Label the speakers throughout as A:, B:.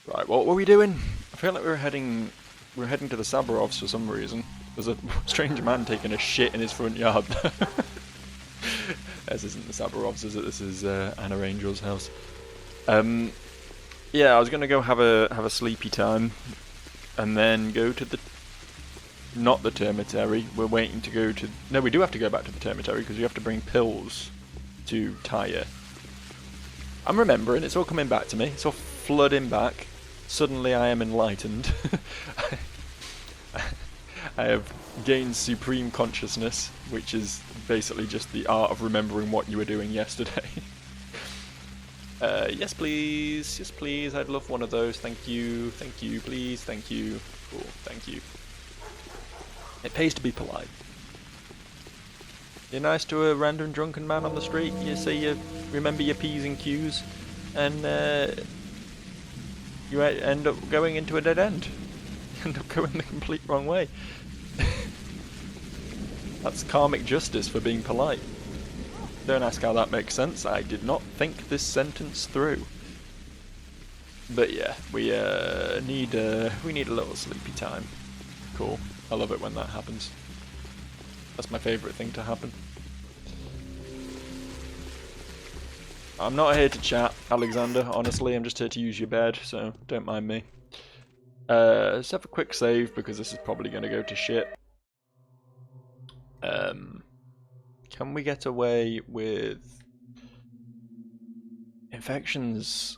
A: Right, what were we doing? I feel like we're heading to the Sabarovs for some reason. There's a strange man taking a shit in his front yard. This isn't the Sabarovs, is it? This is Anna Angel's house. Yeah, I was gonna go have a sleepy time, and then go to the not the termitary. We're waiting to go to. No, we do have to go back to the termitary because we have to bring pills to Tyre. I'm remembering. It's all coming back to me. It's all flooding back. Suddenly, I am enlightened. I have gained supreme consciousness, which is basically just the art of remembering what you were doing yesterday. Yes, please. Yes, please. I'd love one of those. Thank you. Thank you. Please. Thank you. Cool. Thank you. It pays to be polite. You're nice to a random drunken man on the street. You say you remember your P's and Q's, and you end up going into a dead end. You end up going the complete wrong way. That's karmic justice for being polite. Don't ask how that makes sense. I did not think this sentence through. But yeah, we need a little sleepy time. Cool. I love it when that happens. That's my favourite thing to happen. I'm not here to chat, Alexander, honestly. I'm just here to use your bed, so don't mind me. Let's have a quick save, because this is probably going to go to shit. Can we get away with... Infections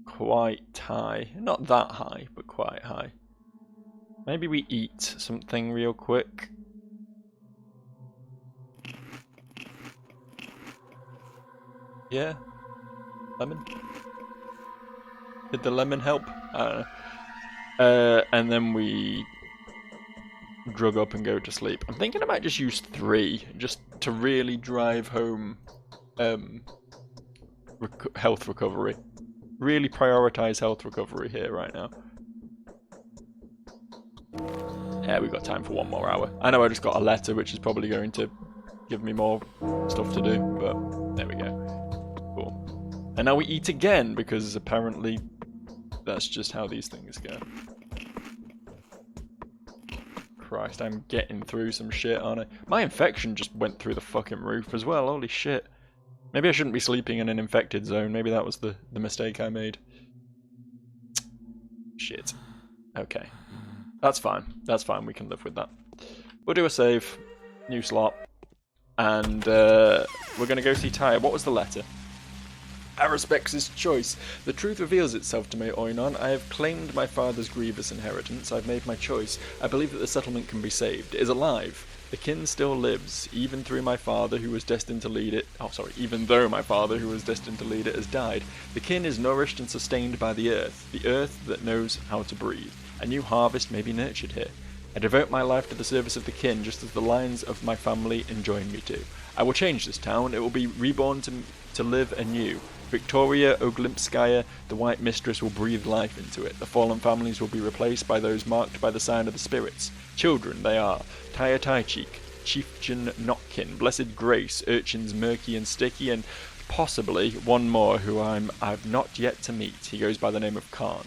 A: quite high. Not that high, but quite high. Maybe we eat something real quick. Yeah? Lemon? Did the lemon help? I don't know. And then we drug up and go to sleep. I'm thinking I might just use 3, just to really drive home health recovery. Really prioritize health recovery here right now. Yeah, we've got time for 1 more hour. I know I just got a letter, which is probably going to give me more stuff to do, but there we go. Cool. And now we eat again, because apparently that's just how these things go. Christ, I'm getting through some shit, aren't I? My infection just went through the fucking roof as well, holy shit. Maybe I shouldn't be sleeping in an infected zone, maybe that was the mistake I made. Shit. Okay. That's fine, we can live with that. We'll do a save, new slot, and we're gonna go see Tyre. What was the letter? I respect his choice. The truth reveals itself to me, Oinon. I have claimed my father's grievous inheritance. I've made my choice. I believe that the settlement can be saved. It is alive. The kin still lives, even through my father who was destined to lead it. Oh, sorry, even though my father who was destined to lead it has died. The kin is nourished and sustained by the earth that knows how to breathe. A new harvest may be nurtured here. I devote my life to the service of the kin, just as the lines of my family enjoin me to. I will change this town. It will be reborn to live anew. Victoria Oglimskaya, the White Mistress, will breathe life into it. The fallen families will be replaced by those marked by the sign of the spirits. Children they are. Tyre Tycheek, Chieftain Notkin, Blessed Grace, Urchins Murky and Sticky, and possibly one more who I've not yet to meet. He goes by the name of Khan.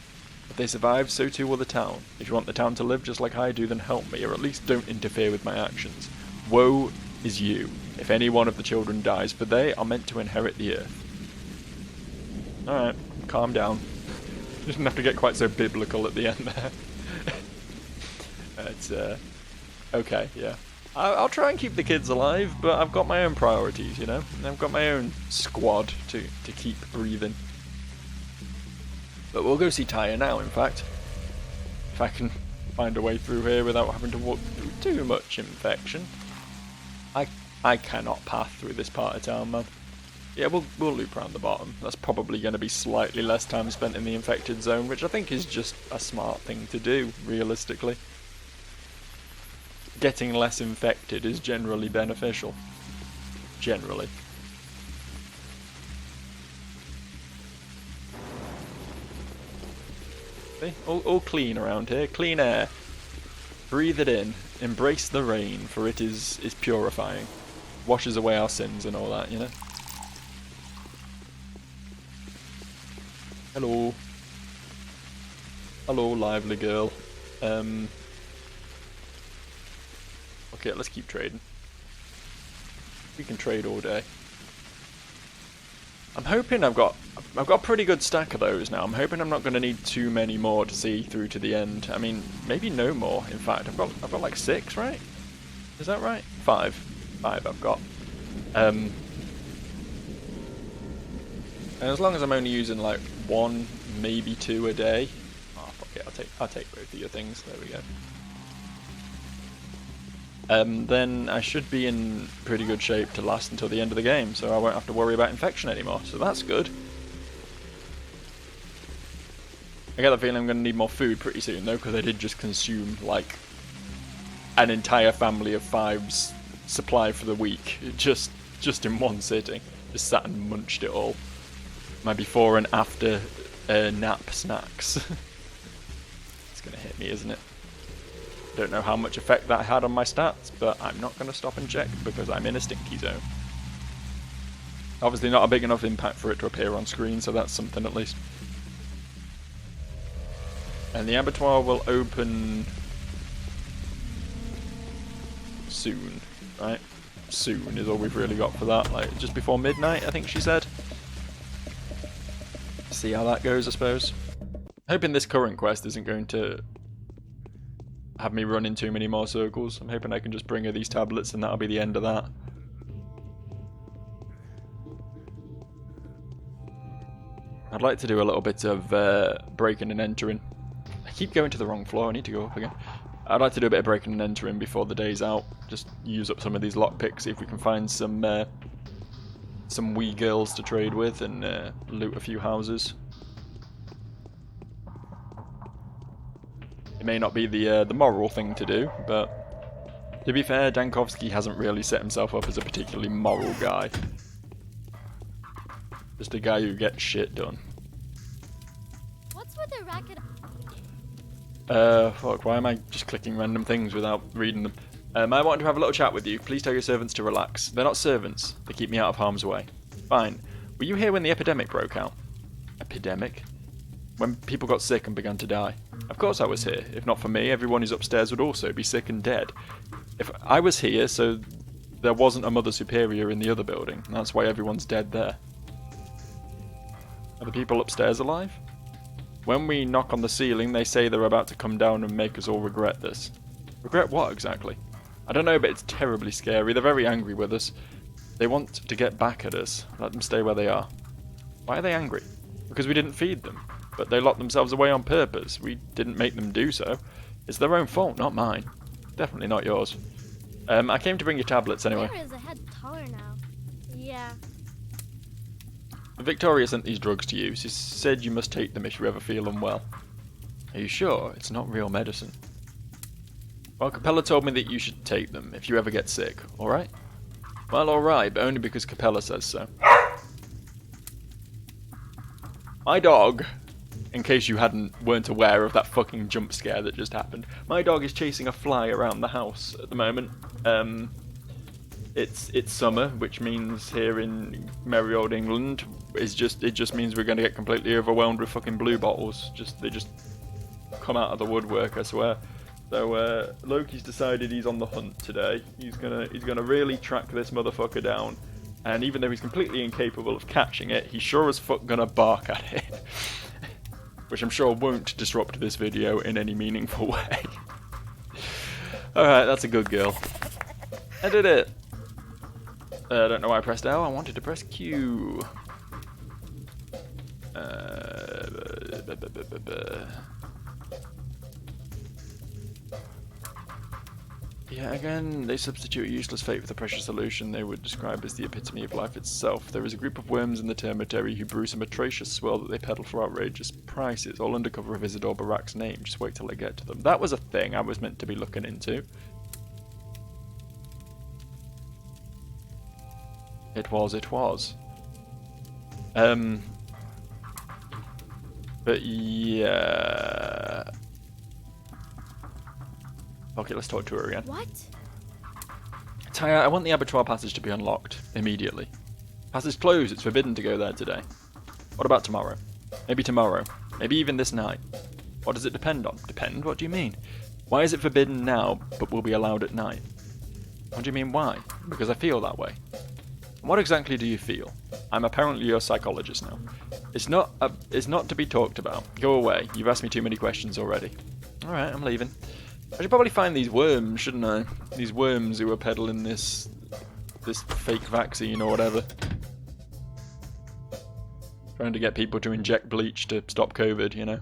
A: If they survive, so too will the town. If you want the town to live just like I do, then help me, or at least don't interfere with my actions. Woe is you, if any one of the children dies, for they are meant to inherit the earth. Alright, calm down. Didn't have to get quite so biblical at the end there. It's, okay, yeah. I'll try and keep the kids alive, but I've got my own priorities, you know? I've got my own squad to keep breathing. But we'll go see Tyre now, in fact. If I can find a way through here without having to walk through too much infection. I cannot path through this part of town, man. Yeah, we'll loop around the bottom. That's probably going to be slightly less time spent in the infected zone, which I think is just a smart thing to do, realistically. Getting less infected is generally beneficial. Generally. See? All clean around here. Clean air. Breathe it in. Embrace the rain, for it is purifying. Washes away our sins and all that, you know? Hello. Hello, lively girl. Okay, let's keep trading. We can trade all day. I'm hoping I've got a pretty good stack of those now. I'm hoping I'm not going to need too many more to see through to the end. I mean, maybe no more. In fact, I've got like 6, right? Is that right? 5 I've got. And as long as I'm only using like 1, maybe 2 a day. Oh fuck it, I'll take both of your things. There we go. Then I should be in pretty good shape to last until the end of the game, so I won't have to worry about infection anymore, so that's good. I get the feeling I'm going to need more food pretty soon though, because I did just consume like an entire family of 5's supply for the week, just in one sitting. Just sat and munched it all. My before and after nap snacks. It's going to hit me, isn't it? Don't know how much effect that had on my stats, but I'm not going to stop and check because I'm in a stinky zone. Obviously not a big enough impact for it to appear on screen, so that's something at least. And the abattoir will open soon, right? Soon is all we've really got for that, like just before midnight, I think she said. See how that goes, I suppose. Hoping this current quest isn't going to have me run in too many more circles. I'm hoping I can just bring her these tablets and that'll be the end of that. I'd like to do a little bit of breaking and entering. I keep going to the wrong floor, I need to go up again. I'd like to do a bit of breaking and entering before the day's out. Just use up some of these lockpicks, see if we can find some wee girls to trade with and loot a few houses. It may not be the moral thing to do, but to be fair, Dankovsky hasn't really set himself up as a particularly moral guy. Just a guy who gets shit done.
B: What's with the racket?
A: Fuck, why am I just clicking random things without reading them? I wanted to have a little chat with you. Please tell your servants to relax. They're not servants. They keep me out of harm's way. Fine. Were you here when the epidemic broke out? Epidemic? When people got sick and began to die? Of course I was here. If not for me, everyone who's upstairs would also be sick and dead. If I was here, so there wasn't a Mother Superior in the other building. That's why everyone's dead there. Are the people upstairs alive? When we knock on the ceiling, they say they're about to come down and make us all regret this. Regret what exactly? I don't know, but it's terribly scary. They're very angry with us. They want to get back at us. Let them stay where they are. Why are they angry? Because we didn't feed them. But they locked themselves away on purpose. We didn't make them do so. It's their own fault, not mine. Definitely not yours. I came to bring you tablets anyway.
B: Claire is a head taller now. Yeah.
A: Victoria sent these drugs to you. She said you must take them if you ever feel unwell. Are you sure? It's not real medicine. Well, Capella told me that you should take them if you ever get sick, alright? Well, alright, but only because Capella says so. My dog, in case you weren't aware of that fucking jump scare that just happened, my dog is chasing a fly around the house at the moment. It's summer, which means here in merry old England, it just means we're going to get completely overwhelmed with fucking blue bottles. They just come out of the woodwork, I swear. So Loki's decided he's on the hunt today. He's gonna really track this motherfucker down. And even though he's completely incapable of catching it, he's sure as fuck gonna bark at it. Which I'm sure won't disrupt this video in any meaningful way. Alright, that's a good girl. I did it! I don't know why I pressed L, I wanted to press Q. Yeah, again, they substitute a useless fate for the precious solution they would describe as the epitome of life itself. There is a group of worms in the Termitary who brew some atrocious swirl that they peddle for outrageous prices, all under cover of Isidore Barak's name. Just wait till I get to them. That was a thing I was meant to be looking into. It was. But yeah... Okay, let's talk to her again.
B: What?
A: Taya, I want the abattoir passage to be unlocked immediately. Passage closed, it's forbidden to go there today. What about tomorrow? Maybe tomorrow. Maybe even this night. What does it depend on? Depend? What do you mean? Why is it forbidden now, but will be allowed at night? What do you mean why? Because I feel that way. What exactly do you feel? I'm apparently your psychologist now. It's not to be talked about. Go away. You've asked me too many questions already. Alright, I'm leaving. I should probably find these worms, shouldn't I? These worms who are peddling this fake vaccine or whatever. Trying to get people to inject bleach to stop COVID, you know?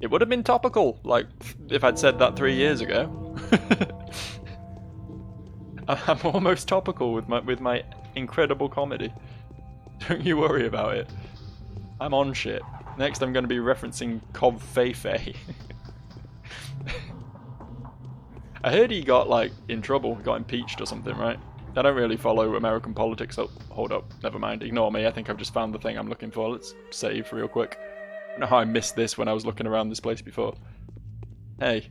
A: It would have been topical, like, if I'd said that 3 years ago. I'm almost topical with my incredible comedy. Don't you worry about it. I'm on shit. Next I'm going to be referencing Cov Feifei. I heard he got, like, in trouble, got impeached or something, right? I don't really follow American politics. Oh, hold up. Never mind. Ignore me. I think I've just found the thing I'm looking for. Let's save real quick. I don't know how I missed this when I was looking around this place before. Hey.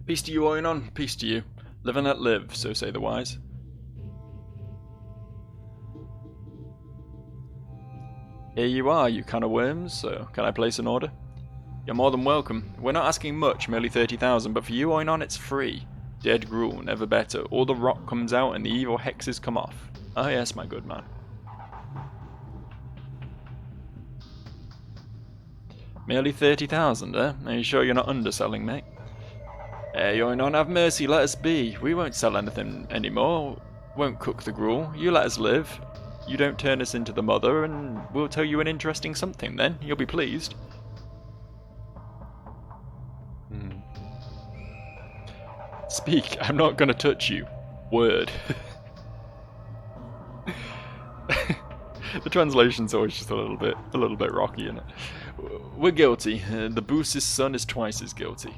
A: Peace to you, Oinon. Peace to you. Live and let live, so say the wise. Here you are, you can of worms, so can I place an order? You're more than welcome. We're not asking much, merely 30,000, but for you, Oinon, it's free. Dead gruel, never better. All the rot comes out and the evil hexes come off. Oh yes, my good man. Merely 30,000, eh? Are you sure you're not underselling, mate? Hey, Oinon, have mercy, let us be. We won't sell anything anymore. Won't cook the gruel. You let us live. You don't turn us into the mother, and we'll tell you an interesting something then. You'll be pleased. Speak, I'm not gonna touch you. Word. The translation's always just a little bit rocky, isn't it? We're guilty. The boos's son is twice as guilty.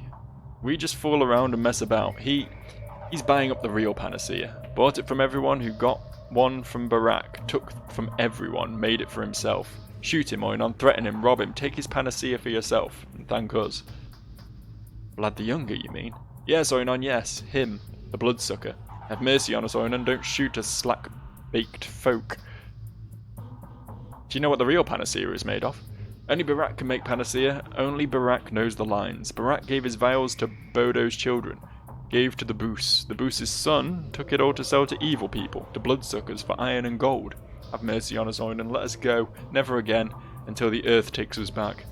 A: We just fool around and mess about. He's buying up the real panacea. Bought it from everyone who got one from Barak. Took from everyone, made it for himself. Shoot him, Oinon, threaten him, rob him. Take his panacea for yourself. And thank us. Vlad the Younger, you mean? Yes, Oinon, yes. Him. The bloodsucker. Have mercy on us, Oinon. Don't shoot us slack-baked folk. Do you know what the real panacea is made of? Only Barak can make panacea. Only Barak knows the lines. Barak gave his vials to Bodo's children. Gave to the Boos. The Boos's son took it all to sell to evil people, to bloodsuckers for iron and gold. Have mercy on us, Oinon. Let us go. Never again. Until the earth takes us back.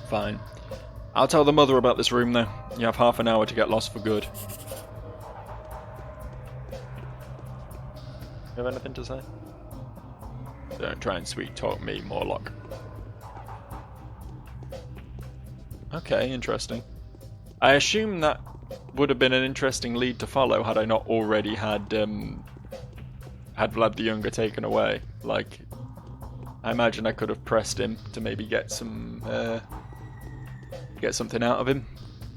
A: Fine. I'll tell the mother about this room, though. You have half an hour to get lost for good. You have anything to say? Don't try and sweet talk me, Morlock. Okay, interesting. I assume that would have been an interesting lead to follow had I not already had Vlad the Younger taken away. Like, I imagine I could have pressed him to maybe get some get something out of him.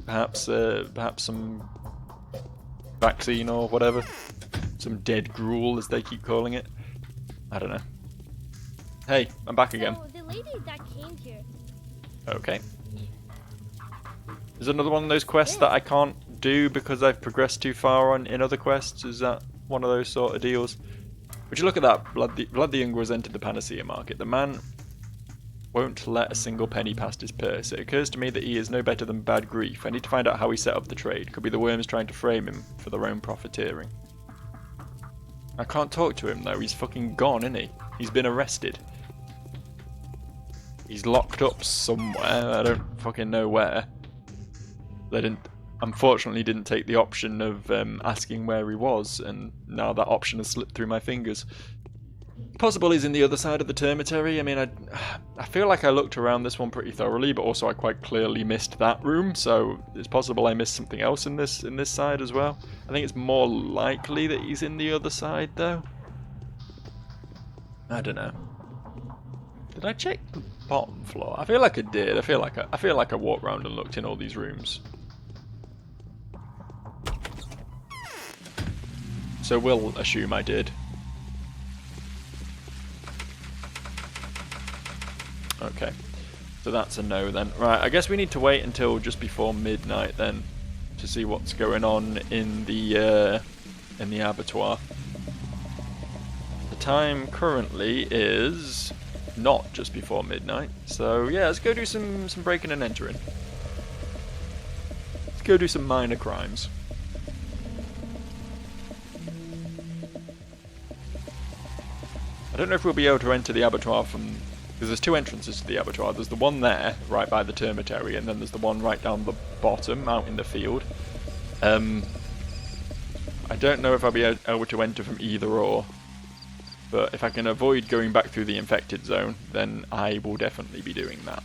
A: Perhaps some vaccine or whatever. Some dead gruel, as they keep calling it. I don't know. Hey, I'm back again.
B: So, the lady that came here.
A: Okay. Is another one of those quests that I can't do because I've progressed too far on in other quests? Is that one of those sort of deals? Would you look at that? Vlad the Younger has entered the Panacea market. The man won't let a single penny past his purse. It occurs to me that he is no better than Bad Grief. I need to find out how he set up the trade. Could be the worms trying to frame him for their own profiteering. I can't talk to him though. He's fucking gone, isn't he? He's been arrested. He's locked up somewhere. I don't fucking know where. They unfortunately didn't take the option of asking where he was, and now that option has slipped through my fingers. Possible he's in the other side of the termitary. I mean, I feel like I looked around this one pretty thoroughly, but also I quite clearly missed that room, so it's possible I missed something else in this side as well. I think it's more likely that he's in the other side, though. I don't know. Did I check the bottom floor? I feel like I did. I feel like I walked around and looked in all these rooms. So we'll assume I did. Okay, so that's a no then. Right, I guess we need to wait until just before midnight then to see what's going on in the abattoir. The time currently is not just before midnight. So yeah, let's go do some breaking and entering. Let's go do some minor crimes. I don't know if we'll be able to enter the abattoir from... because there's two entrances to the abattoir. There's the one there, right by the termitary, and then there's the one right down the bottom, out in the field. I don't know if I'll be able to enter from either or. But if I can avoid going back through the infected zone, then I will definitely be doing that.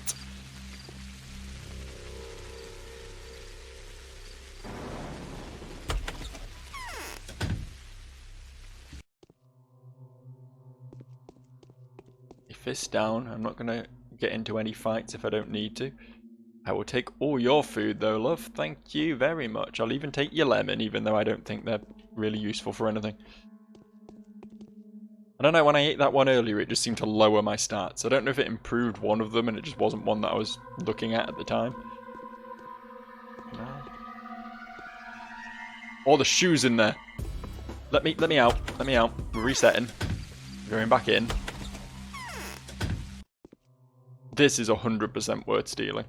A: Fist down. I'm not going to get into any fights if I don't need to. I will take all your food though, love. Thank you very much. I'll even take your lemon, even though I don't think they're really useful for anything. I don't know, when I ate that one earlier, it just seemed to lower my stats. I don't know if it improved one of them and it just wasn't one that I was looking at the time. No. All the shoes in there. Let me out. Let me out. We're resetting. Going back in. This is 100% worth stealing.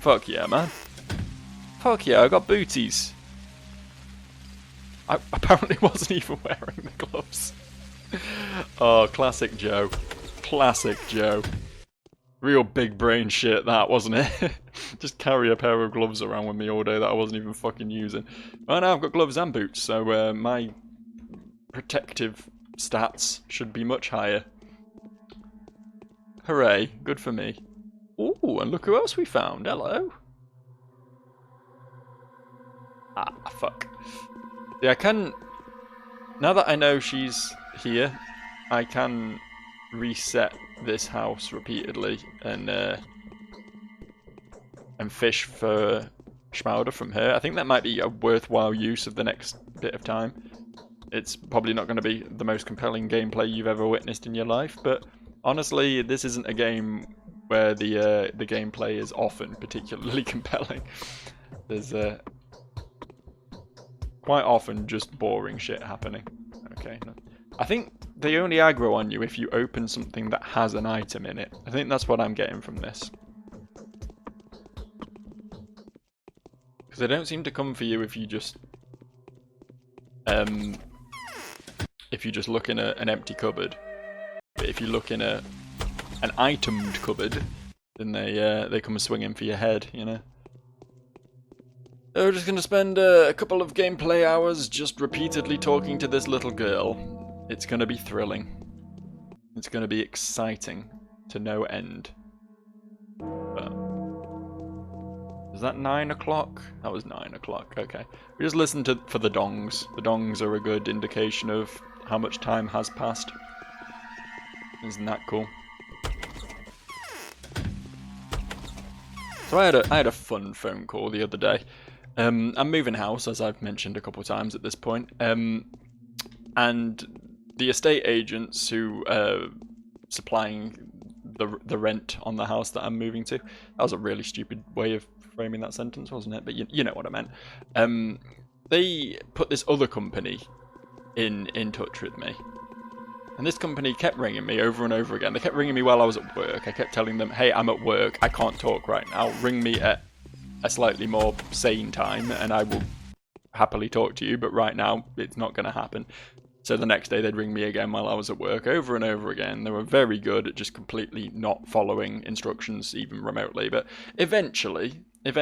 A: Fuck yeah, man. Fuck yeah, I got booties. I apparently wasn't even wearing the gloves. Oh, classic Joe. Classic Joe. Real big brain shit that, wasn't it? Just carry a pair of gloves around with me all day that I wasn't even fucking using. Well, now I've got gloves and boots, so my protective stats should be much higher. Hooray, good for me. Ooh, and look who else we found. Hello. Ah, fuck. Yeah, I can... now that I know she's here, I can reset this house repeatedly and fish for Schmauder from her. I think that might be a worthwhile use of the next bit of time. It's probably not going to be the most compelling gameplay you've ever witnessed in your life, but honestly, this isn't a game where the gameplay is often particularly compelling. There's quite often just boring shit happening. Okay, no. I think they only aggro on you if you open something that has an item in it. I think that's what I'm getting from this. Because they don't seem to come for you if you just look in an empty cupboard. But if you look in an itemed cupboard, then they come swinging for your head, you know. So we're just going to spend a couple of gameplay hours just repeatedly talking to this little girl. It's going to be thrilling. It's going to be exciting to no end. Is that 9 o'clock? That was 9 o'clock, okay. We just listened for the dongs. The dongs are a good indication of how much time has passed. Isn't that cool? So I had a fun phone call the other day. I'm moving house, as I've mentioned a couple of times at this point. And the estate agents who supplying the rent on the house that I'm moving to. That was a really stupid way of framing that sentence, wasn't it? But you know what I meant. They put this other company in touch with me. And this company kept ringing me over and over again. They kept ringing me while I was at work. I kept telling them, hey, I'm at work. I can't talk right now. Ring me at a slightly more sane time and I will happily talk to you. But right now, it's not going to happen. So the next day, they'd ring me again while I was at work over and over again. They were very good at just completely not following instructions, even remotely. But eventually, they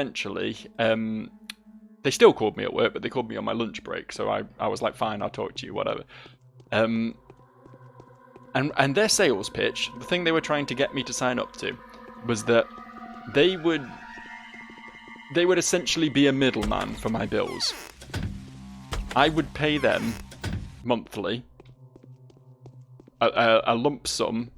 A: still called me at work, but they called me on my lunch break. So I was like, fine, I'll talk to you, whatever. And their sales pitch, the thing they were trying to get me to sign up to, was that they would essentially be a middleman for my bills. I would pay them monthly a lump sum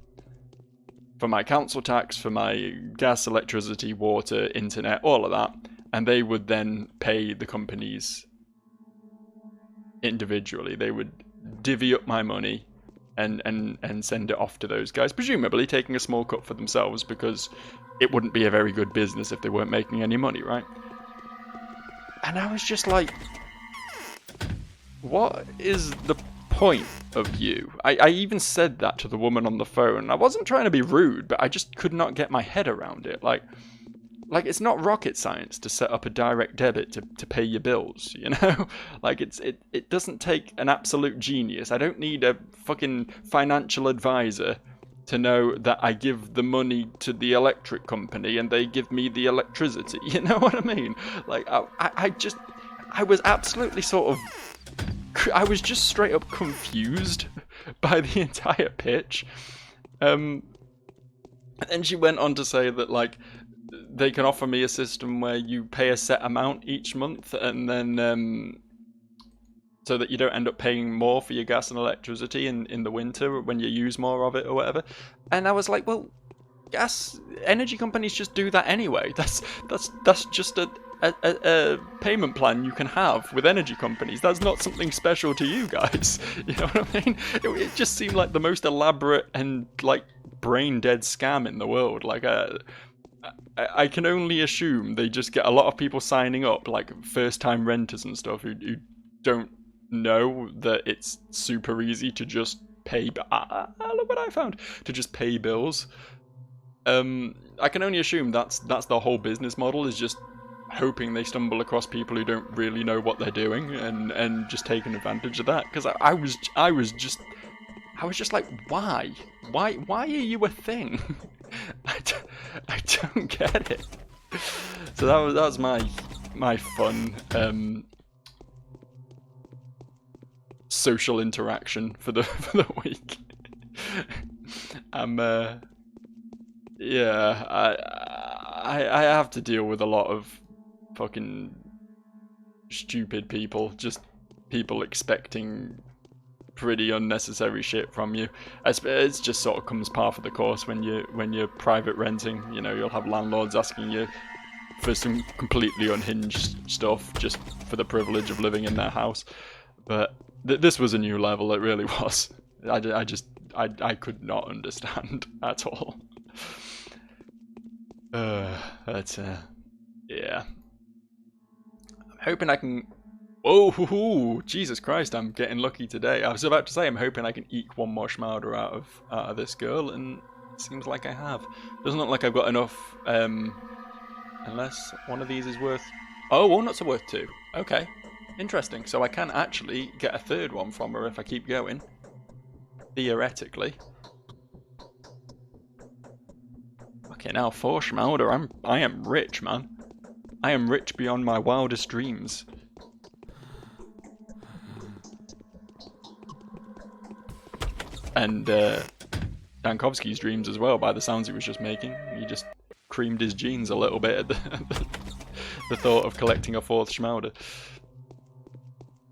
A: for my council tax, for my gas, electricity, water, internet, all of that, and they would then pay the companies individually. They would divvy up my money and send it off to those guys, presumably taking a small cut for themselves, because it wouldn't be a very good business if they weren't making any money, right? And I was just like, what is the point of you? I even said that to the woman on the phone. I wasn't trying to be rude, but I just could not get my head around it. Like it's not rocket science to set up a direct debit to pay your bills, you know? Like it doesn't take an absolute genius. I don't need a fucking financial advisor to know that I give the money to the electric company and they give me the electricity. You know what I mean? Like I was absolutely I was just straight up confused by the entire pitch. And then she went on to say that, like, they can offer me a system where you pay a set amount each month and then so that you don't end up paying more for your gas and electricity in the winter when you use more of it or whatever. And I was like, well, energy companies just do that anyway. That's just a payment plan you can have with energy companies. That's not something special to you guys. You know what I mean? It just seemed like the most elaborate and like brain dead scam in the world. Like I can only assume they just get a lot of people signing up, like first time renters and stuff who don't know that it's super easy to just pay. Look what I found, to just pay bills. I can only assume that's the whole business model, is just hoping they stumble across people who don't really know what they're doing and just taking advantage of that. Because I was just like, why are you a thing? I don't get it. So that was my fun social interaction for the week. Yeah, I have to deal with a lot of fucking stupid people, just people expecting pretty unnecessary shit from you. It's just sort of comes par for the course when you're private renting. You know, you'll have landlords asking you for some completely unhinged stuff just for the privilege of living in their house. But this was a new level. It really was. I could not understand at all. Yeah. I'm hoping I can. Oh, Jesus Christ! I'm getting lucky today. I was about to say I'm hoping I can eke one more schmauder out of this girl, and it seems like I have. Doesn't look like I've got enough. Unless one of these is worth. Oh, walnuts are worth 2. Okay, interesting. So I can actually get a third one from her if I keep going. Theoretically. Okay, now 4 schmauder. I am rich, man. I am rich beyond my wildest dreams. And Dankovsky's dreams as well, by the sounds he was just making. He just creamed his jeans a little bit at the thought of collecting a 4th schmauder.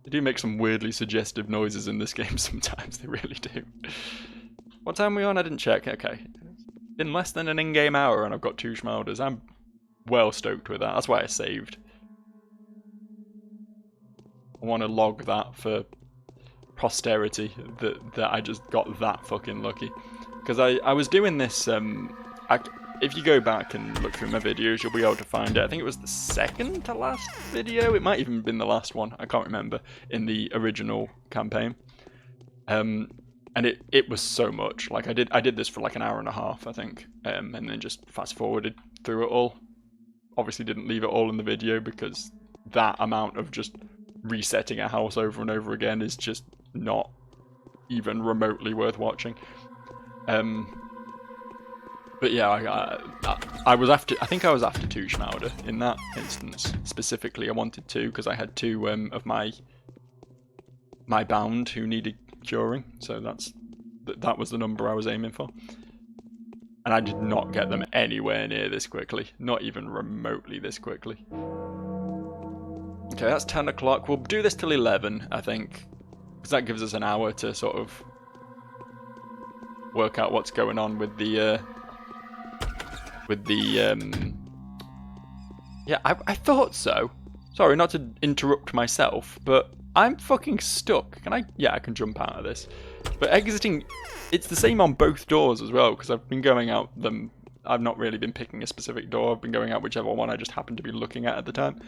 A: They do make some weirdly suggestive noises in this game sometimes, they really do. What time are we on? I didn't check. Okay. Been less than an in-game hour and I've got 2 schmauders. I'm well stoked with that. That's why I saved. I want to log that for posterity, that I just got that fucking lucky. Because I was doing this, if you go back and look through my videos, you'll be able to find it. I think it was the second to last video. It might even have been the last one. I can't remember, in the original campaign. And it was so much. Like I did this for like an hour and a half, I think, and then just fast forwarded through it all. Obviously didn't leave it all in the video because that amount of just resetting a house over and over again is just not even remotely worth watching. But yeah, I was after. I think I was after 2 schmauder in that instance specifically. I wanted 2 because I had 2 of my bound who needed curing, so that was the number I was aiming for. And I did not get them anywhere near this quickly, not even remotely this quickly. Okay, that's 10 o'clock. We'll do this till 11, I think, because that gives us an hour to sort of work out what's going on with the yeah, I thought so. Sorry, not to interrupt myself, but I'm fucking stuck. Can I? Yeah, I can jump out of this. But exiting, it's the same on both doors as well, because I've been going out them I've not really been picking a specific door. I've been going out whichever one I just happened to be looking at the time.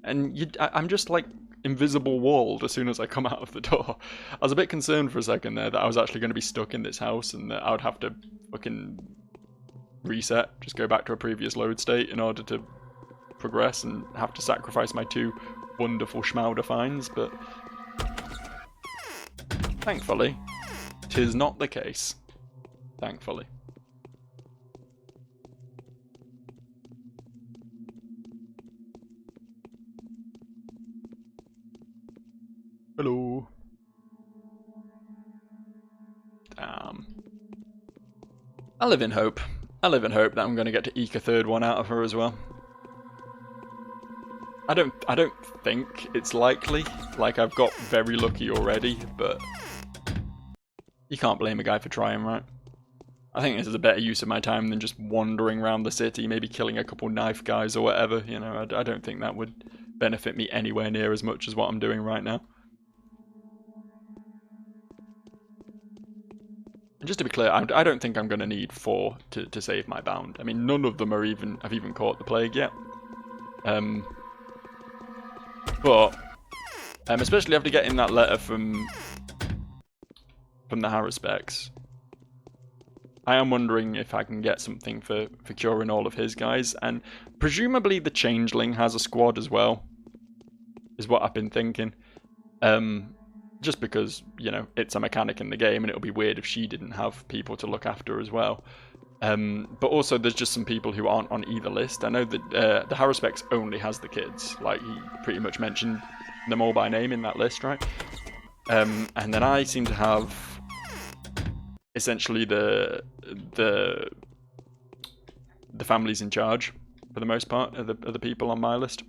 A: And I'm just like invisible walled as soon as I come out of the door. I was a bit concerned for a second there that I was actually going to be stuck in this house and that I would have to fucking reset, just go back to a previous load state in order to progress and have to sacrifice my 2 wonderful Schmauder finds, but thankfully, 'tis not the case. Thankfully. Hello. Damn. I live in hope. I live in hope that I'm going to get to eke a 3rd one out of her as well. I don't think it's likely. Like, I've got very lucky already, but you can't blame a guy for trying, right? I think this is a better use of my time than just wandering around the city, maybe killing a couple knife guys or whatever. You know, I don't think that would benefit me anywhere near as much as what I'm doing right now. And just to be clear, I don't think I'm going to need 4 to save my bound. I mean, none of them have even caught the plague yet. But especially after getting that letter from the Harrisbecks, I am wondering if I can get something for curing all of his guys, and presumably the Changeling has a squad as well, is what I've been thinking. Just because, you know, it's a mechanic in the game, and it would be weird if she didn't have people to look after as well. But also, there's just some people who aren't on either list. I know that the Harrisbecks only has the kids. Like, he pretty much mentioned them all by name in that list, right? And then I seem to have essentially the families in charge for the most part of the people on my list.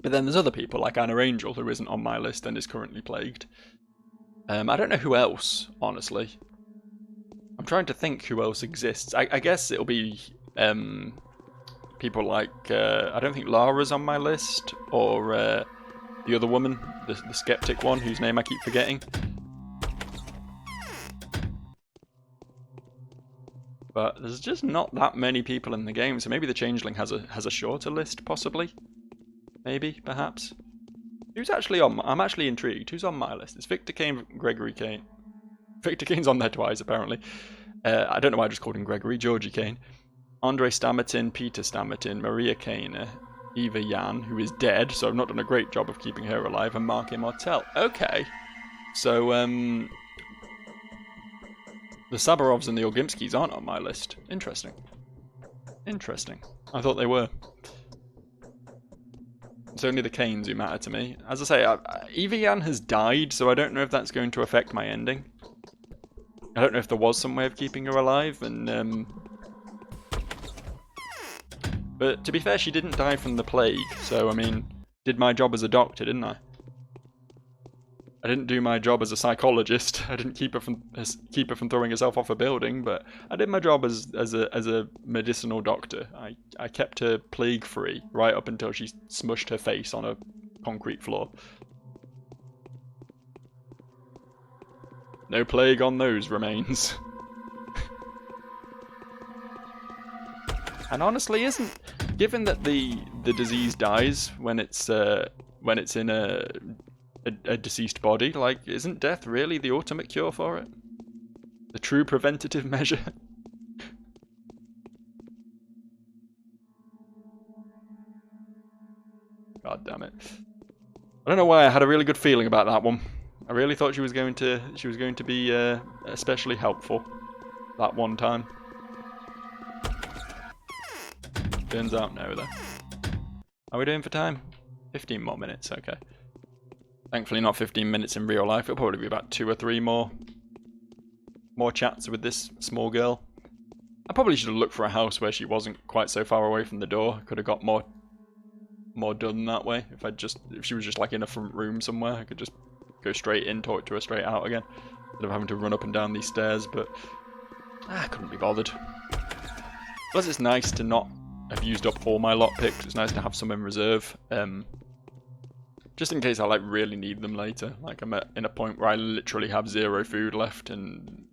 A: But then there's other people like Anna Angel who isn't on my list and is currently plagued. I don't know who else, honestly. I'm trying to think who else exists. I guess it'll be people like I don't think Lara's on my list, or the other woman, the skeptic one whose name I keep forgetting. But there's just not that many people in the game, so maybe the Changeling has a shorter list, possibly. Maybe, perhaps. Who's actually on? I'm actually intrigued. Who's on my list? It's Victor Kane, Gregory Kane. Victor Kane's on there twice, apparently. I don't know why I just called him Gregory. Georgie Kane. Andre Stammerton, Peter Stammerton, Maria Kane, Eva Yan, who is dead, so I've not done a great job of keeping her alive, and Mark Immortel. Okay. So, the Sabarovs and the Orgimskis aren't on my list. Interesting. Interesting. I thought they were. It's only the Kanes who matter to me. As I say, Eva Yan has died, so I don't know if that's going to affect my ending. I don't know if there was some way of keeping her alive, and but to be fair, she didn't die from the plague, so I mean, did my job as a doctor, didn't I? I didn't do my job as a psychologist. I didn't keep her from throwing herself off a building, but I did my job as a medicinal doctor. I kept her plague free right up until she smushed her face on a concrete floor. No plague on those remains. And honestly, given that the disease dies when it's in a deceased body, like, isn't death really the ultimate cure for it? The true preventative measure? God damn it. I don't know why I had a really good feeling about that one. I really thought she was going to be especially helpful that one time. Turns out no, though. How are we doing for time? 15 more minutes, okay. Thankfully not 15 minutes in real life. It'll probably be about 2 or 3 more chats with this small girl. I probably should have looked for a house where she wasn't quite so far away from the door. Could have got more done that way. If she was just like in a front room somewhere, I could just go straight in, talk to her straight out again, instead of having to run up and down these stairs. But I couldn't be bothered. Plus, it's nice to not have used up all my lockpicks. It's nice to have some in reserve. Just in case I like really need them later. Like I'm in a point where I literally have 0 food left and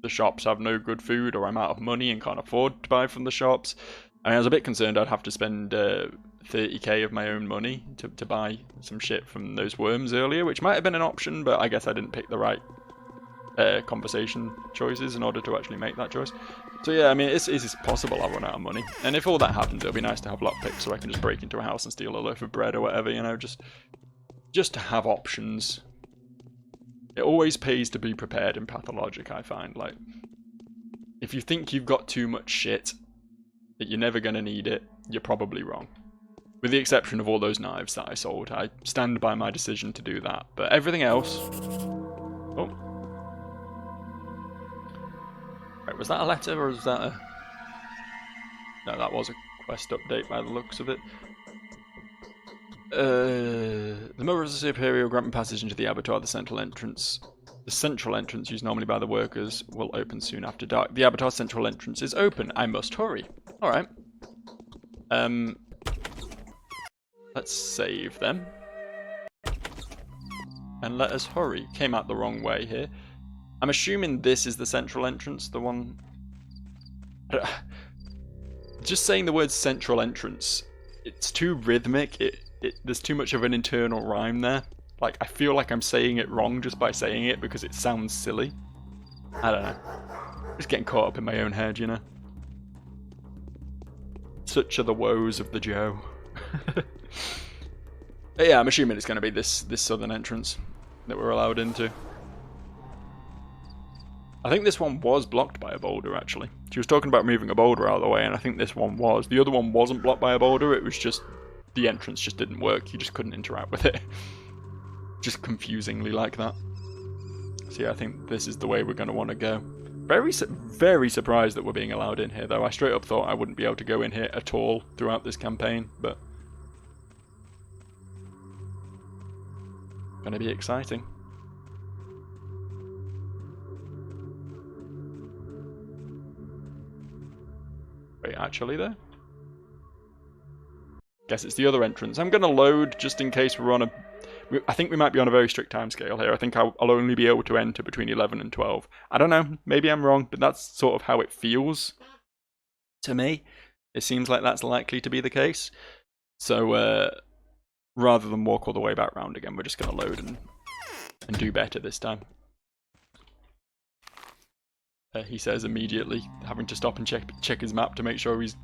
A: the shops have no good food, or I'm out of money and can't afford to buy from the shops. I was a bit concerned I'd have to spend 30k of my own money to buy some shit from those worms earlier, which might have been an option, but I guess I didn't pick the right conversation choices in order to actually make that choice. So yeah, I mean, it's possible I'll run out of money, and if all that happens, it'll be nice to have lockpicks so I can just break into a house and steal a loaf of bread or whatever, you know, just to have options. It always pays to be prepared in Pathologic, I find. Like, if you think you've got too much shit, that you're never going to need it, you're probably wrong. With the exception of all those knives that I sold. I stand by my decision to do that. But everything else... Oh. Right, was that a letter or was that a... No, that was a quest update by the looks of it. The Motor of the Superior grant me passage into the abattoir, the central entrance. The central entrance, used normally by the workers, will open soon after dark. The abattoir central entrance is open. I must hurry. Alright. Let's save them. And let us hurry. Came out the wrong way here. I'm assuming this is the central entrance, the one... Just saying the word central entrance, it's too rhythmic. There's too much of an internal rhyme there. Like, I feel like I'm saying it wrong just by saying it because it sounds silly. I don't know. Just getting caught up in my own head, you know. Such are the woes of the Joe. But yeah, I'm assuming it's going to be this southern entrance that we're allowed into. I think this one was blocked by a boulder, actually. She was talking about moving a boulder out of the way, and I think this one was. The other one wasn't blocked by a boulder, it was just... The entrance just didn't work, you just couldn't interact with it. Just confusingly like that. So yeah, I think this is the way we're going to want to go. Very surprised that we're being allowed in here, though. I straight up thought I wouldn't be able to go in here at all throughout this campaign, but... Gonna be exciting. Wait, actually though? Guess it's the other entrance. I'm gonna load just in case we're on a... I think we might be on a very strict timescale here. I think I'll only be able to enter between 11 and 12. I don't know, maybe I'm wrong, but that's sort of how it feels to me. It seems like that's likely to be the case. So, rather than walk all the way back round again, we're just gonna load and do better this time. He says immediately, having to stop and check his map to make sure he's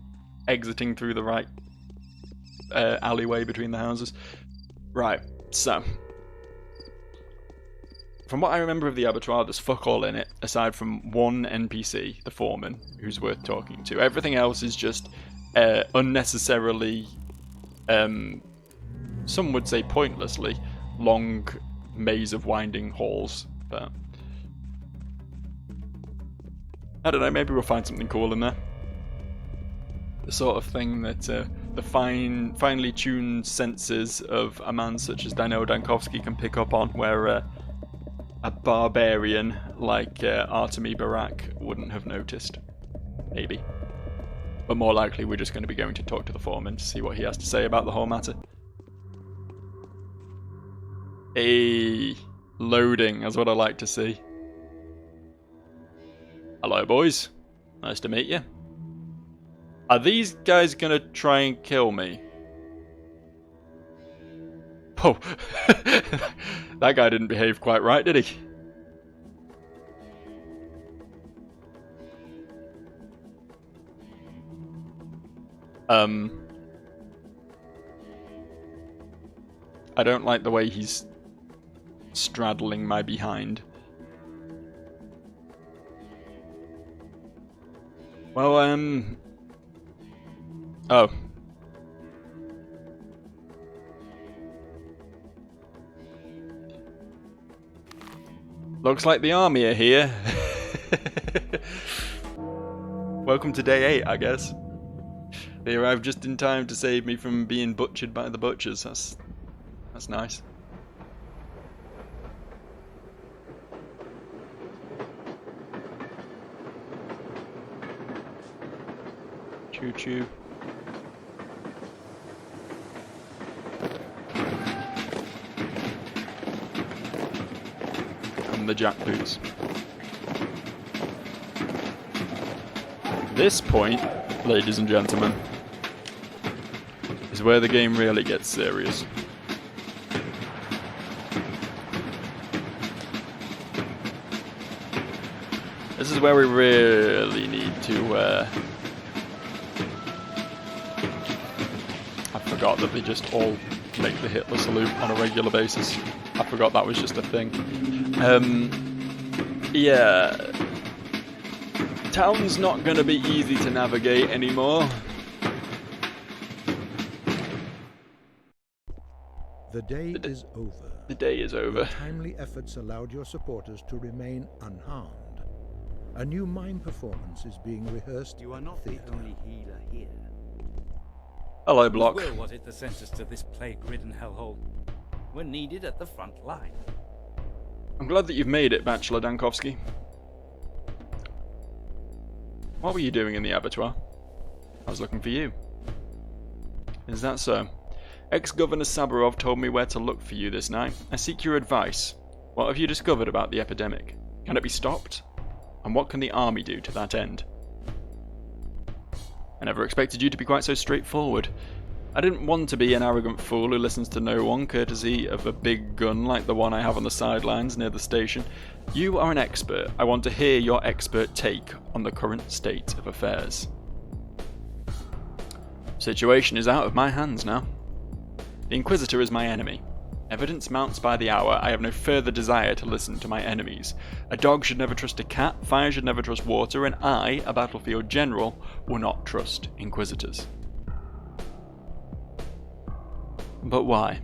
A: exiting through the right alleyway between the houses. Right, so... From what I remember of the abattoir, there's fuck all in it, aside from one NPC, the foreman, who's worth talking to. Everything else is just unnecessarily, some would say pointlessly, long maze of winding halls, but... I don't know, maybe we'll find something cool in there. The sort of thing that the finely tuned senses of a man such as Daniel Dankovsky can pick up on, where a barbarian like Artemi Barak wouldn't have noticed. Maybe. But more likely we're just going to be going to talk to the foreman to see what he has to say about the whole matter. Hey, loading, that's what I like to see. Hello boys, nice to meet you. Are these guys gonna try and kill me? Oh, that guy didn't behave quite right, did he? I don't like the way he's straddling my behind. Well, oh. Looks like the army are here. Welcome to day 8, I guess. They arrived just in time to save me from being butchered by the butchers. That's nice. Choo choo. And the jackboots. This point, ladies and gentlemen, is where the game really gets serious. This is where we really need to, I forgot that they just all make the Hitler salute on a regular basis. I forgot that was just a thing. Yeah. Town's not gonna be easy to navigate anymore.
C: The day is over.
A: The day is over.
C: Your timely efforts allowed your supporters to remain unharmed. A new mime performance is being rehearsed.
D: You are not the only healer here.
A: Hello, Block.
D: Will was it that sent us to this plague-ridden hellhole? We're needed at the front line.
A: I'm glad that you've made it, Bachelor Dankovsky. What were you doing in the abattoir? I was looking for you. Is that so? Ex-Governor Saburov told me where to look for you this night. I seek your advice. What have you discovered about the epidemic? Can it be stopped? And what can the army do to that end? I never expected you to be quite so straightforward. I didn't want to be an arrogant fool who listens to no one, courtesy of a big gun like the one I have on the sidelines near the station. You are an expert. I want to hear your expert take on the current state of affairs. Situation is out of my hands now. The Inquisitor is my enemy. Evidence mounts by the hour. I have no further desire to listen to my enemies. A dog should never trust a cat, fire should never trust water, and I, a battlefield general, will not trust Inquisitors. But why?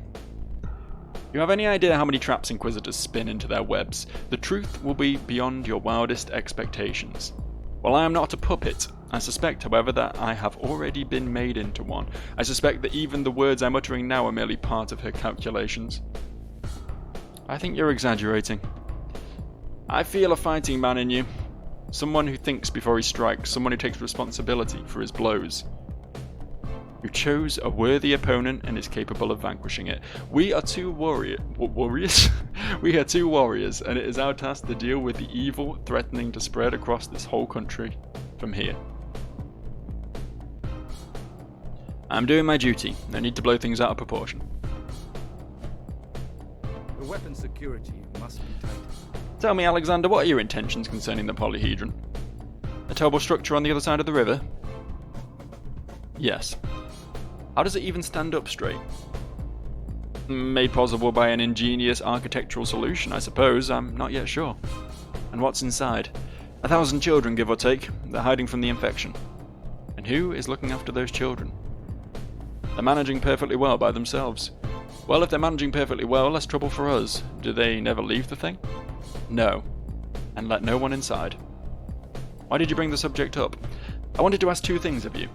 A: You have any idea how many traps Inquisitors spin into their webs? The truth will be beyond your wildest expectations. While I am not a puppet, I suspect, however, that I have already been made into one. I suspect that even the words I'm uttering now are merely part of her calculations. I think you're exaggerating. I feel a fighting man in you. Someone who thinks before he strikes, someone who takes responsibility for his blows. Who chose a worthy opponent and is capable of vanquishing it. We are two warriors? We are two warriors, and it is our task to deal with the evil threatening to spread across this whole country from here. I'm doing my duty. No need to blow things out of proportion.
D: The weapon security must be tight.
A: Tell me, Alexander, what are your intentions concerning the polyhedron? A terrible structure on the other side of the river? Yes. How does it even stand up straight? Made possible by an ingenious architectural solution, I suppose. I'm not yet sure. And what's inside? 1,000 children, give or take. They're hiding from the infection. And who is looking after those children? They're managing perfectly well by themselves. Well, if they're managing perfectly well, less trouble for us. Do they never leave the thing? No. And let no one inside. Why did you bring the subject up? I wanted to ask two things of you.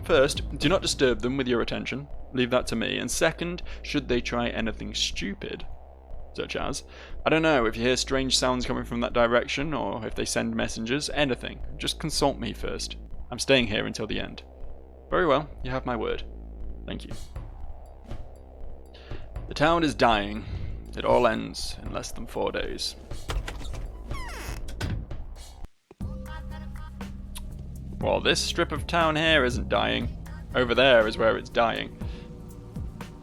A: First, do not disturb them with your attention. Leave that to me. And second, should they try anything stupid, such as, I don't know, if you hear strange sounds coming from that direction, or if they send messengers, anything, just consult me first. I'm staying here until the end. Very well, you have my word. Thank you. The town is dying. It all ends in less than 4 days. Well, this strip of town here isn't dying. Over there is where it's dying.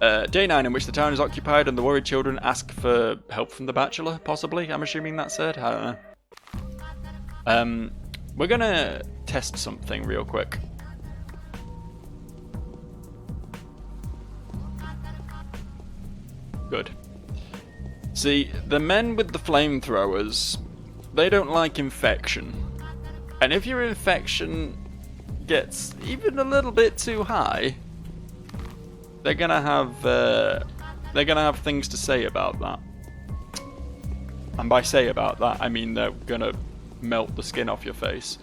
A: Day 9 in which the town is occupied and the worried children ask for help from the Bachelor, possibly? I'm assuming that's it? I don't know. We're gonna test something real quick. Good. See, the men with the flamethrowers, they don't like infection. And if your infection gets even a little bit too high, they're gonna have things to say about that. And by say about that, I mean they're gonna melt the skin off your face.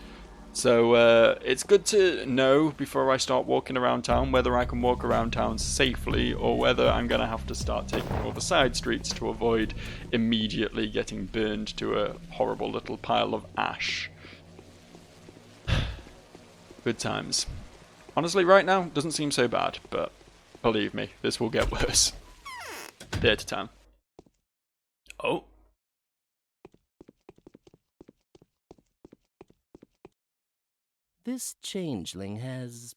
A: So it's good to know before I start walking around town whether I can walk around town safely or whether I'm gonna have to start taking all the side streets to avoid immediately getting burned to a horrible little pile of ash. Good times. Honestly, right now, doesn't seem so bad, but believe me, this will get worse. There to town. Oh.
E: this changeling has...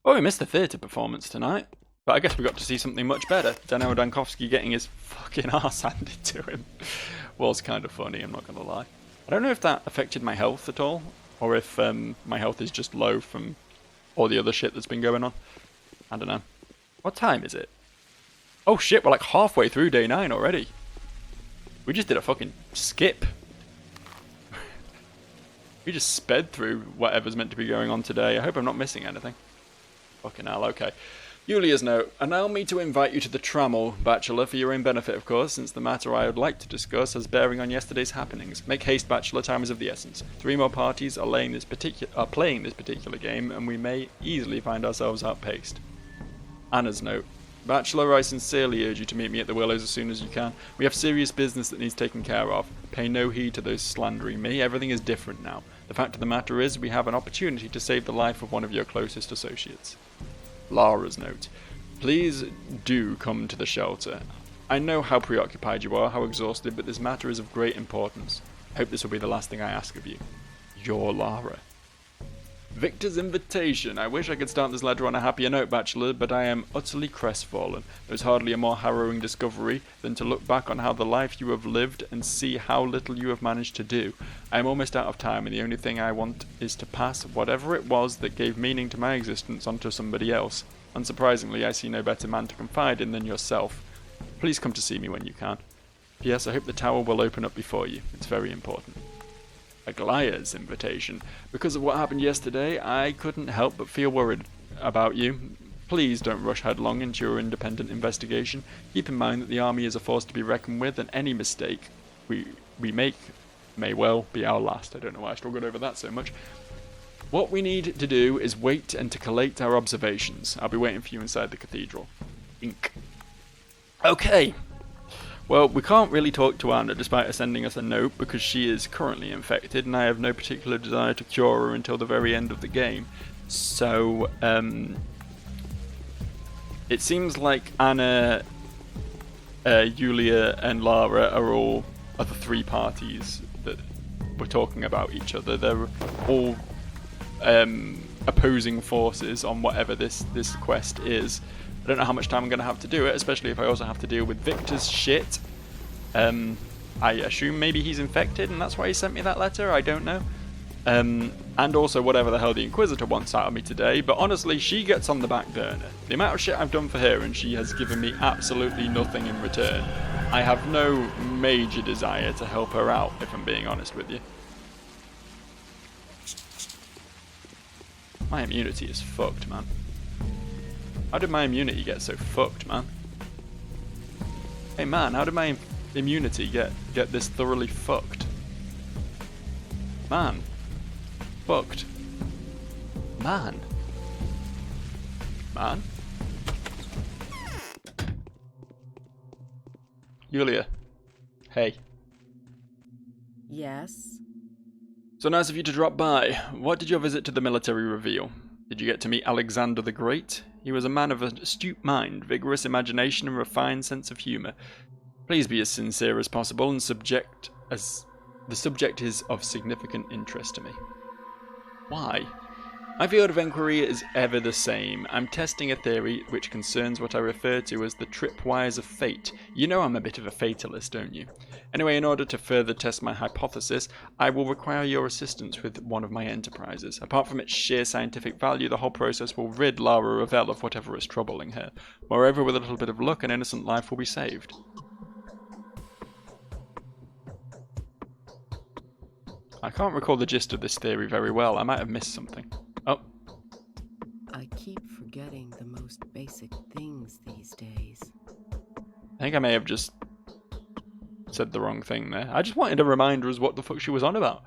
A: Oh, we missed the theatre performance tonight. But I guess we got to see something much better. Daniel Dankowski getting his fucking arse handed to him was kind of funny, I'm not going to lie. I don't know if that affected my health at all, or if my health is just low from all the other shit that's been going on. I don't know. What time is it? Oh shit, we're like halfway through day 9 already. We just did a fucking skip. We just sped through whatever's meant to be going on today. I hope I'm not missing anything. Fucking hell, okay. Julia's note. Allow me to invite you to the trammel, Bachelor, for your own benefit, of course, since the matter I would like to discuss has bearing on yesterday's happenings. Make haste, Bachelor, time is of the essence. 3 more parties are playing this particular game, and we may easily find ourselves outpaced. Anna's note. Bachelor, I sincerely urge you to meet me at the Willows as soon as you can. We have serious business that needs taken care of. Pay no heed to those slandering me. Everything is different now. The fact of the matter is, we have an opportunity to save the life of one of your closest associates. Lara's note. Please do come to the shelter. I know how preoccupied you are, how exhausted, but this matter is of great importance. I hope this will be the last thing I ask of you. Your Lara. Victor's invitation. I wish I could start this letter on a happier note, Bachelor, but I am utterly crestfallen. There's hardly a more harrowing discovery than to look back on how the life you have lived and see how little you have managed to do. I am almost out of time, and the only thing I want is to pass whatever it was that gave meaning to my existence onto somebody else. Unsurprisingly, I see no better man to confide in than yourself. Please come to see me when you can. P.S. I hope the tower will open up before you. It's very important. Aglaya's invitation. Because of what happened yesterday, I couldn't help but feel worried about you. Please don't rush headlong into your independent investigation. Keep in mind that the army is a force to be reckoned with, and any mistake we make may well be our last. I don't know why I struggled over that so much. What we need to do is wait and to collate our observations. I'll be waiting for you inside the cathedral. Ink. Okay. Well, we can't really talk to Anna despite her sending us a note because she is currently infected and I have no particular desire to cure her until the very end of the game. So, it seems like Anna, Julia and Lara are the 3 parties that we're talking about each other. They're all opposing forces on whatever this quest is. I don't know how much time I'm going to have to do it, especially if I also have to deal with Victor's shit. I assume maybe he's infected and that's why he sent me that letter, I don't know. And also whatever the hell the Inquisitor wants out of me today, but honestly, she gets on the back burner. The amount of shit I've done for her and she has given me absolutely nothing in return. I have no major desire to help her out, if I'm being honest with you. My immunity is fucked, man. How did my immunity get so fucked, man? Hey man, how did my immunity get this thoroughly fucked? Man. Fucked. Man. Man? Julia. Hey.
E: Yes?
A: So nice of you to drop by. What did your visit to the military reveal? Did you get to meet Alexander the Great? He was a man of an astute mind, vigorous imagination, and refined sense of humour. Please be as sincere as possible, and the subject is of significant interest to me. Why? My field of enquiry is ever the same. I'm testing a theory which concerns what I refer to as the tripwires of fate. You know I'm a bit of a fatalist, don't you? Anyway, in order to further test my hypothesis, I will require your assistance with one of my enterprises. Apart from its sheer scientific value, the whole process will rid Lara Ravel of whatever is troubling her. Moreover, with a little bit of luck, an innocent life will be saved. I can't recall the gist of this theory very well. I might have missed something. Oh.
E: I keep forgetting the most basic things these days.
A: I think I may have just said the wrong thing there. I just wanted a reminder as what the fuck she was on about.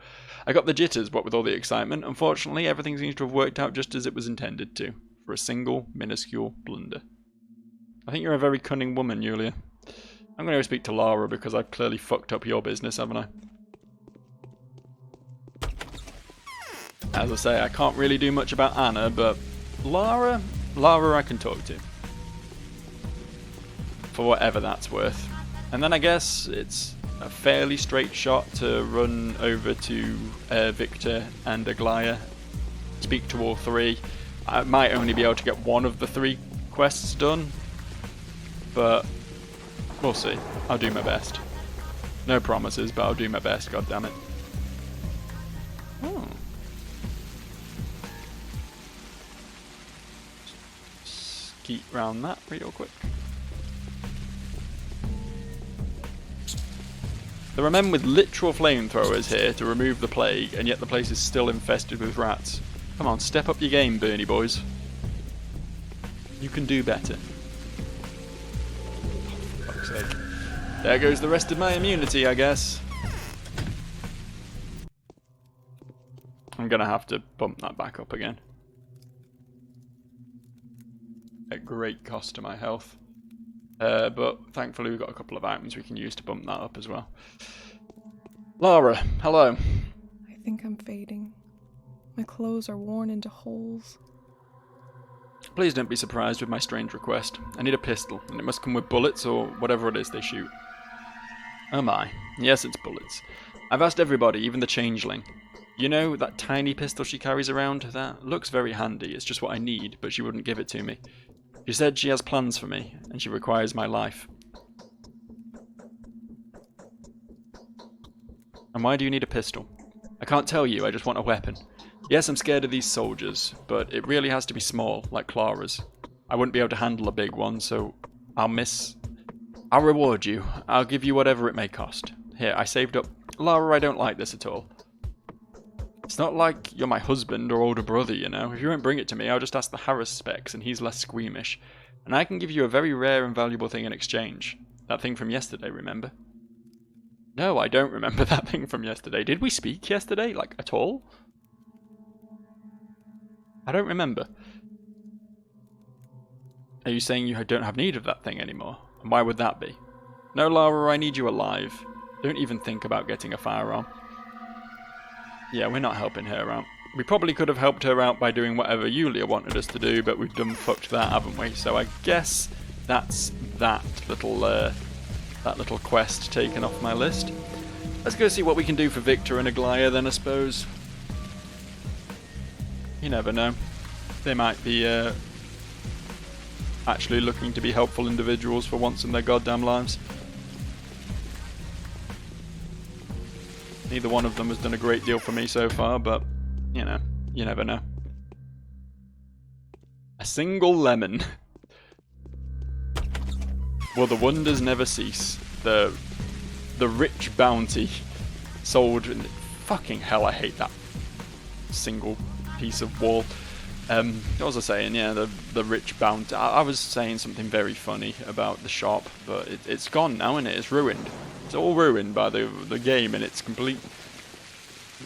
A: I got the jitters, what with all the excitement. Unfortunately, everything seems to have worked out just as it was intended to, for a single, minuscule blunder. I think you're a very cunning woman, Julia. I'm going to go speak to Lara because I've clearly fucked up your business, haven't I? As I say, I can't really do much about Anna, but Lara I can talk to. For whatever that's worth. And then I guess it's a fairly straight shot to run over to Victor and Aglaya, speak to all three. I might only be able to get one of the 3 quests done, but we'll see. I'll do my best. No promises, but I'll do my best, God damn it. Oh. Skeet round that real quick. There are men with literal flamethrowers here to remove the plague, and yet the place is still infested with rats. Come on, step up your game, Bernie boys. You can do better. Oh, for fuck's sake. There goes the rest of my immunity, I guess. I'm gonna have to bump that back up again. At great cost to my health. But thankfully we've got a couple of items we can use to bump that up as well. Lara, hello.
F: I think I'm fading. My clothes are worn into holes.
A: Please don't be surprised with my strange request. I need a pistol, and it must come with bullets or whatever it is they shoot. Oh my. Yes, it's bullets. I've asked everybody, even the changeling. You know, that tiny pistol she carries around? That looks very handy. It's just what I need, but she wouldn't give it to me. She said she has plans for me, and she requires my life. And why do you need a pistol? I can't tell you, I just want a weapon. Yes, I'm scared of these soldiers, but it really has to be small, like Clara's. I wouldn't be able to handle a big one, so I'll reward you. I'll give you whatever it may cost. Here, I saved up. Lara, I don't like this at all. It's not like you're my husband or older brother, you know. If you won't bring it to me, I'll just ask the Harris specs, and he's less squeamish. And I can give you a very rare and valuable thing in exchange. That thing from yesterday, remember? No, I don't remember that thing from yesterday. Did we speak yesterday, like, at all? I don't remember. Are you saying you don't have need of that thing anymore? And why would that be? No, Lara, I need you alive. Don't even think about getting a firearm. Yeah, we're not helping her out. We probably could have helped her out by doing whatever Yulia wanted us to do, but we've done fucked that, haven't we? So I guess that's that little quest taken off my list. Let's go see what we can do for Victor and Aglaya then, I suppose. You never know. They might be actually looking to be helpful individuals for once in their goddamn lives. Neither one of them has done a great deal for me so far, but, you know, you never know. A single lemon. Will the wonders never cease? The rich bounty sold in... Fucking hell, I hate that single piece of wall. What was I saying? Yeah, the rich bounty. I was saying something very funny about the shop, but it's gone now, isn't it? It's ruined. It's all ruined by the game and its complete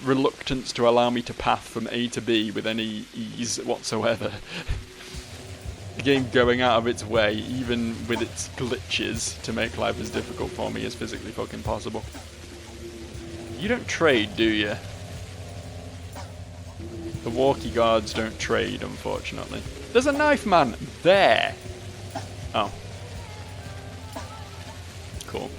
A: reluctance to allow me to path from A to B with any ease whatsoever. The game going out of its way, even with its glitches, to make life as difficult for me as physically fucking possible. You don't trade, do you? The walkie guards don't trade, unfortunately. There's a knife man there! Oh. Cool.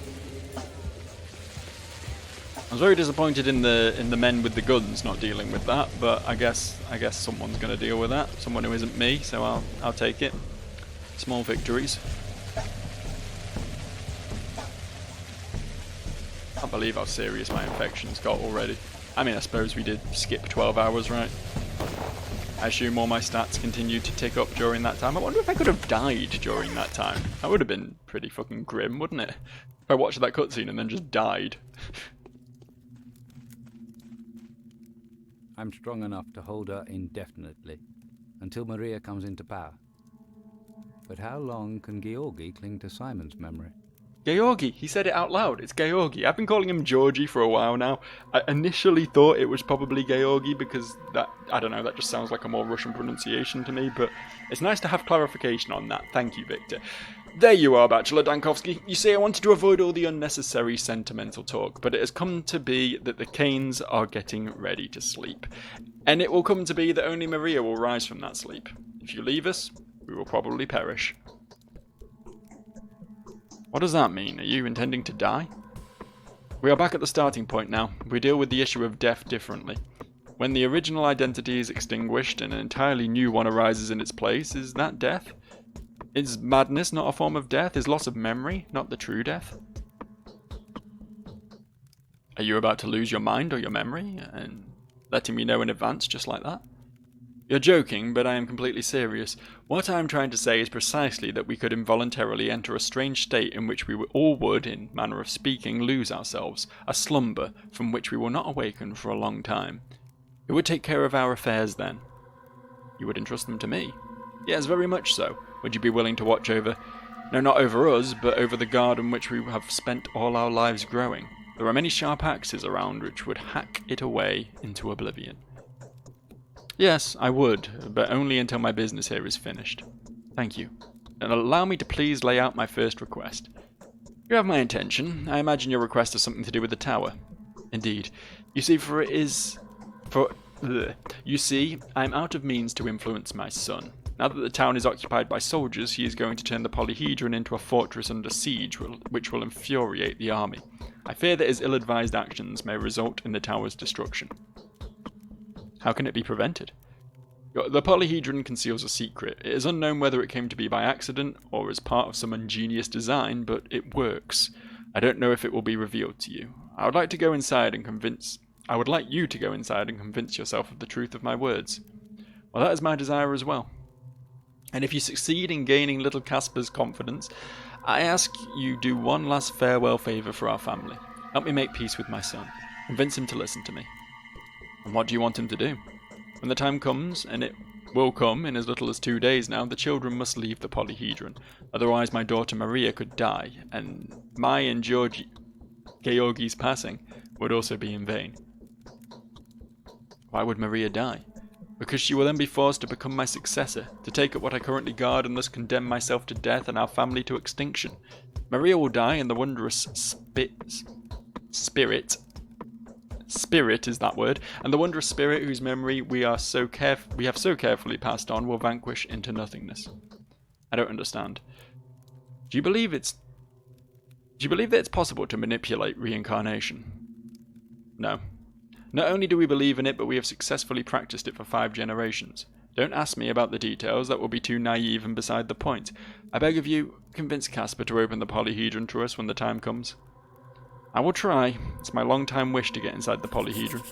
A: I was very disappointed in the men with the guns not dealing with that, but I guess someone's going to deal with that. Someone who isn't me, so I'll take it. Small victories. I can't believe how serious my infections got already. I mean, I suppose we did skip 12 hours, right? I assume all my stats continued to tick up during that time. I wonder if I could have died during that time. That would have been pretty fucking grim, wouldn't it? If I watched that cutscene and then just died.
D: I'm strong enough to hold her indefinitely, until Maria comes into power. But how long can Georgi cling to Simon's memory?
A: Georgi, he said it out loud. It's Georgi. I've been calling him Georgie for a while now. I initially thought it was probably Georgi because that, I don't know, that just sounds like a more Russian pronunciation to me, but it's nice to have clarification on that. Thank you, Victor. There you are, Bachelor Dankovsky. You see, I wanted to avoid all the unnecessary sentimental talk, but it has come to be that the Canes are getting ready to sleep. And it will come to be that only Maria will rise from that sleep. If you leave us, we will probably perish. What does that mean? Are you intending to die? We are back at the starting point now. We deal with the issue of death differently. When the original identity is extinguished and an entirely new one arises in its place, is that death? Is madness not a form of death? Is loss of memory not the true death? Are you about to lose your mind or your memory, and letting me know in advance just like that? You're joking, but I am completely serious. What I am trying to say is precisely that we could involuntarily enter a strange state in which we all would, in manner of speaking, lose ourselves, a slumber from which we will not awaken for a long time. Who would take care of our affairs then? You would entrust them to me? Yes, very much so. Would you be willing to watch over, no, not over us, but over the garden which we have spent all our lives growing? There are many sharp axes around which would hack it away into oblivion. Yes, I would, but only until my business here is finished. Thank you. And allow me to please lay out my first request. You have my attention. I imagine your request has something to do with the tower. Indeed. You see, I'm out of means to influence my son. Now that the town is occupied by soldiers, he is going to turn the Polyhedron into a fortress under siege, which will infuriate the army. I fear that his ill-advised actions may result in the tower's destruction. How can it be prevented? The Polyhedron conceals a secret. It is unknown whether it came to be by accident or as part of some ingenious design, but it works. I don't know if it will be revealed to you. I would like you to go inside and convince yourself of the truth of my words. Well, that is my desire as well. And if you succeed in gaining little Casper's confidence, I ask you do one last farewell favour for our family. Help me make peace with my son. Convince him to listen to me. And what do you want him to do? When the time comes, and it will come in as little as 2 days now, the children must leave the Polyhedron. Otherwise my daughter Maria could die, and my and Georgi's passing would also be in vain. Why would Maria die? Because she will then be forced to become my successor, to take up what I currently guard and thus condemn myself to death and our family to extinction. Maria will die and the wondrous spirit is that word, and the wondrous spirit whose memory we have so carefully passed on will vanquish into nothingness. I don't understand. Do you believe that it's possible to manipulate reincarnation? No. Not only do we believe in it, but we have successfully practiced it for 5 generations. Don't ask me about the details, that will be too naive and beside the point. I beg of you, convince Casper to open the Polyhedron to us when the time comes. I will try. It's my long-time wish to get inside the Polyhedron.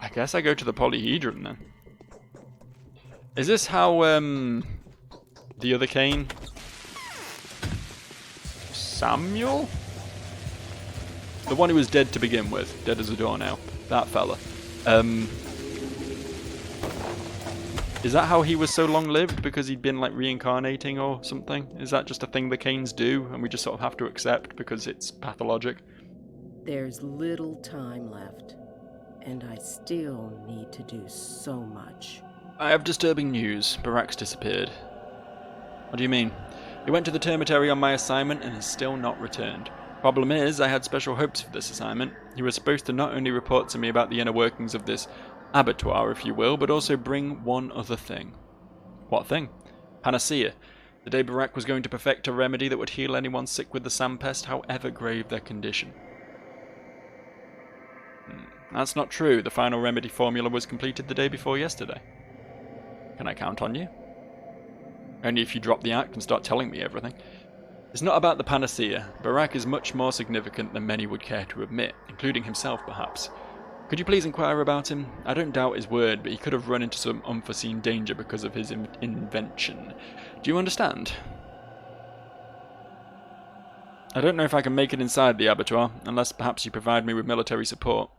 A: I guess I go to the Polyhedron then. Is this how, the other Cain? Samuel? The one who was dead to begin with. Dead as a doornail. That fella. Is that how he was so long-lived? Because he'd been, like, reincarnating or something? Is that just a thing the Cains do, and we just sort of have to accept because it's pathologic?
E: There's little time left, and I still need to do so much.
A: I have disturbing news. Barak's disappeared. What do you mean? He went to the termitary on my assignment and has still not returned. Problem is, I had special hopes for this assignment. He was supposed to not only report to me about the inner workings of this abattoir, if you will, but also bring one other thing. What thing? Panacea. The day Barak was going to perfect a remedy that would heal anyone sick with the sandpest, however grave their condition. That's not true. The final remedy formula was completed the day before yesterday. Can I count on you? Only if you drop the act and start telling me everything. It's not about the panacea. Barak is much more significant than many would care to admit, including himself perhaps. Could you please inquire about him? I don't doubt his word, but he could have run into some unforeseen danger because of his invention. Do you understand? I don't know if I can make it inside the abattoir, unless perhaps you provide me with military support.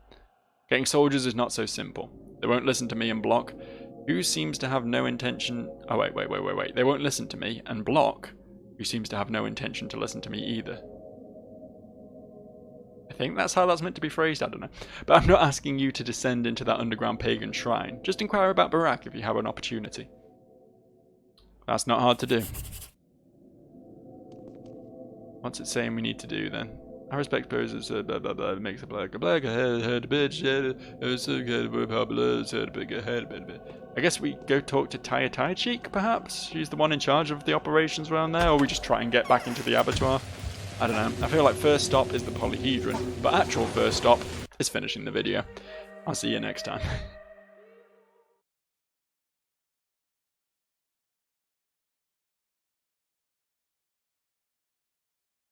A: Getting soldiers is not so simple. They won't listen to me and Block, who seems to have no intention... Oh, wait. They won't listen to me, and Block, who seems to have no intention to listen to me either. I think that's how that's meant to be phrased, I don't know. But I'm not asking you to descend into that underground pagan shrine. Just inquire about Barak if you have an opportunity. That's not hard to do. What's it saying we need to do then? I respect poses, blah blah blah, makes a black head a bitch, so good, we're popular, so big head, bit. I guess we go talk to Taya Taichik, perhaps? She's the one in charge of the operations around there, or we just try and get back into the abattoir? I don't know. I feel like first stop is the polyhedron, but actual first stop is finishing the video. I'll see you next time.